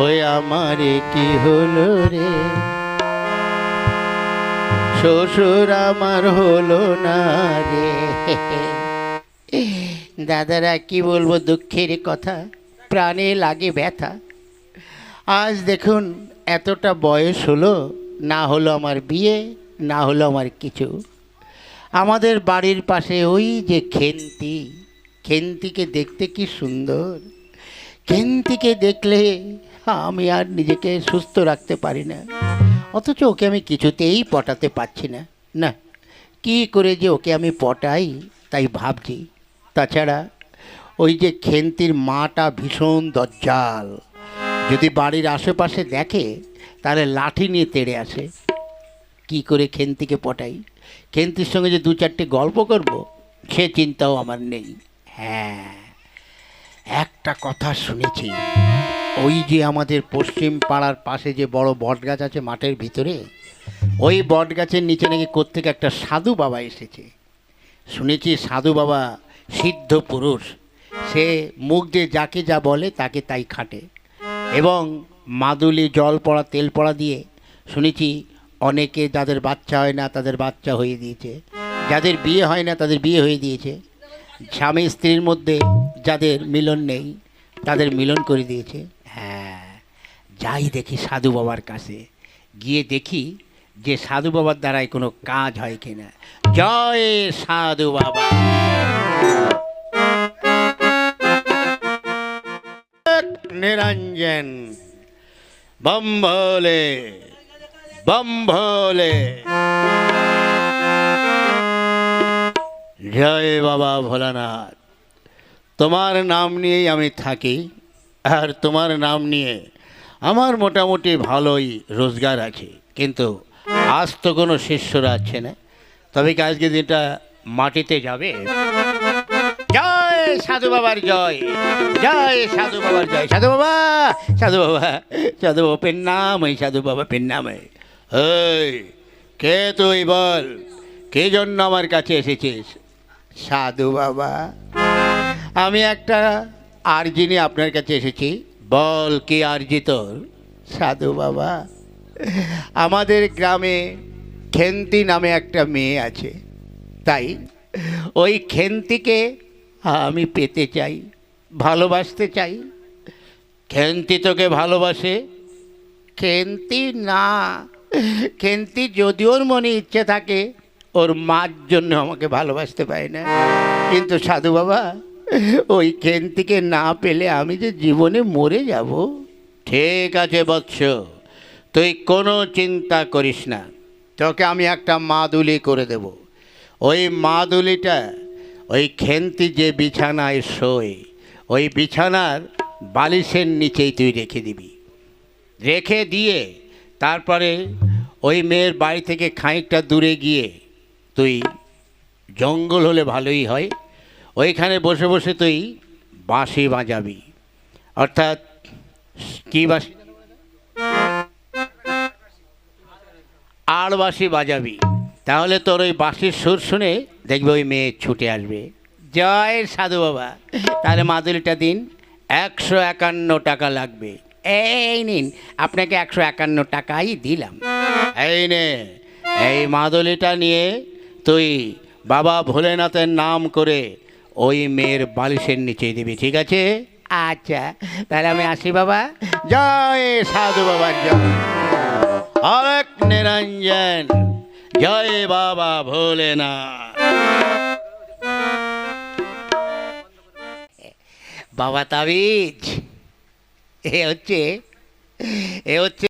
ওই আমারে কি হলো রে, শ্বশুর আমার হলো না রে। দাদারা কি বলবো, দুঃখের কথা, প্রাণে লাগে ব্যথা। আজ দেখুন এতটা বয়স হলো, না হলো আমার বিয়ে, না হলো আমার কিছু। আমাদের বাড়ির পাশে ওই যে খেন্তি, খেন্তিকে দেখতে কি সুন্দর। খেন্তিকে দেখলে আমি আর নিজেকে সুস্থ রাখতে পারি না, অথচ ওকে আমি কিছুতেই পটাতে পারছি না। না, কী করে যে ওকে আমি পটাই তাই ভাবছি। তাছাড়া ওই যে খেন্তির মাটা ভীষণ দজ্জাল, যদি বাড়ির আশেপাশে দেখে তাহলে লাঠি নিয়ে তেড়ে আসে। কি করে খেন্তিকে পটাই, খেন্তির সঙ্গে যে দু চারটে গল্প করব সে চিন্তাও আমার নেই। হ্যাঁ, একটা কথা শুনেছি, ওই যে আমাদের পশ্চিম পাড়ার পাশে যে বড় বট গাছ আছে মাঠের ভিতরে, ওই বট গাছের নিচে নাকি কোত্থেকে একটা সাধু বাবা এসেছে। শুনেছি সাধু বাবা সিদ্ধ পুরুষ, সে মুখ দিয়ে যাকে যা বলে তাকে তাই খাটে, এবং মাদুলি জল পড়া তেল পড়া দিয়ে শুনেছি অনেকে যাদের বাচ্চা হয় না তাদের বাচ্চা হয়ে দিয়েছে, যাদের বিয়ে হয় না তাদের বিয়ে হয়ে দিয়েছে, স্বামী স্ত্রীর মধ্যে যাদের মিলন নেই তাদের মিলন করে দিয়েছে। হ্যাঁ, যাই দেখি সাধু বাবার কাছে, গিয়ে দেখি যে সাধু বাবার দ্বারাই কোনো কাজ হয় কিনা। জয় সাধু বাবা। নিরঞ্জন বম ভোলে, বম ভোলে। জয় বাবা ভোলানাথ। তোমার নাম নিয়েই আমি থাকি, আর তোমার নাম নিয়ে আমার মোটামুটি ভালোই রোজগার আছে, কিন্তু আজ তো কোনো শিষ্যরা আছে না। তবে কি আজকে দিনটা মাটিতে যাবে? জয় সাধু বাবার জয়, জয় সাধু বাবার জয়। সাধু বাবা, সাধু বাবা, সাধু বাবা পেন নাম, ওই সাধু বাবা পেন নাম। ওই কে তুই, বল কে জন্য আমার কাছে এসেছিস? সাধু বাবা, আমি একটা আর্জি নিয়ে আপনার কাছে এসেছি। বল কি আর্জি তোর? সাধু বাবা, আমাদের গ্রামে খেন্তি নামে একটা মেয়ে আছে, তাই ওই খেন্তিকে আমি পেতে চাই, ভালোবাসতে চাই। খেন্তি তোকে ভালোবাসে? খেন্তি না, খেন্তি যদি ওর মনে ইচ্ছে থাকে ওর মার জন্য আমাকে ভালোবাসতে পারে না, কিন্তু সাধু বাবা ওই খেন্তিকে না পেলে আমি যে জীবনে মরে যাব। ঠিক আছে বৎস, তুই কোনো চিন্তা করিস না, তোকে আমি একটা মাদুলি করে দেব। ওই মাদুলিটা ওই খেন্তি যে বিছানায় শোয় ওই বিছানার বালিশের নিচেই তুই রেখে দিবি। রেখে দিয়ে তারপরে ওই মেয়ের বাড়ি থেকে খানিকটা দূরে গিয়ে, তুই জঙ্গল হলে ভালোই হয়, ওইখানে বসে বসে তুই বাঁশি বাজাবি। অর্থাৎ কী বাঁশি? আড় বাঁশি বাজাবি। তাহলে তোর ওই বাঁশির সুর শুনে দেখবে ওই মেয়ে ছুটে আসবে। জয় সাধু বাবা। তাহলে মাদুলিটা দিন, 151 টাকা লাগবে। এই নিন, আপনাকে 151 টাকাই দিলাম। এই নে, এই মাদুলিটা নিয়ে তুই বাবা ভোলেনাথের নাম করে ওই মেয়ের বালিশের নিচে দিবি, ঠিক আছে? আচ্ছা, তাহলে আমি আসি বাবা। জয় সাধু বাবার জয়। হরেক নিরঞ্জন, জয় বাবা ভোলেনাথ। বাবা তাবিজ এ হচ্ছে